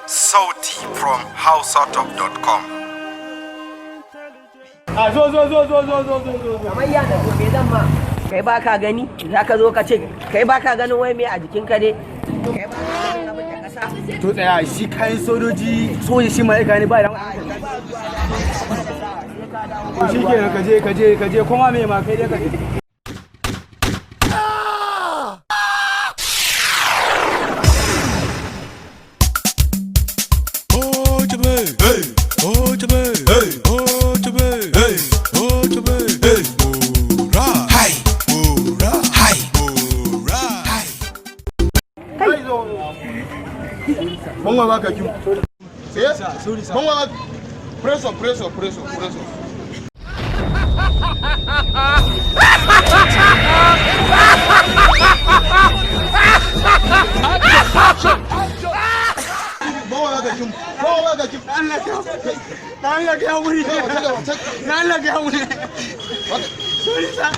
Sauti from houseoutop.com. Zo. Kamar ya da gobe zan ma. Kai ba ka gani? Za ka zo ka ce kai ba ka ganin wai me a jikin ka dai? Kai ba ka ganin abin da kasa? To tsaya shi kayan soji shi ma'aika ne ba da shi kenan ka je kuma me ma kai dai ka je. Mongwa baka kiu. Yes? Mongwa preso. Mongwa baka kiu. Allah ya wuri. Allah ya wuri. Sorry sir.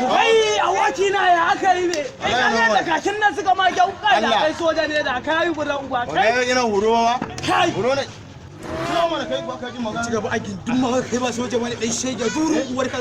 Kai awaki na ya aka yi ne. Da kashin nan suka ma kyau kai da kai soja ne da kai buran uba kai. Ina horo ba? Kai. Horo ne. Kina mana kai ba ka ji magana. Ci gaba aikin duk ma kai ba soja wani dan shege durun uwar ka.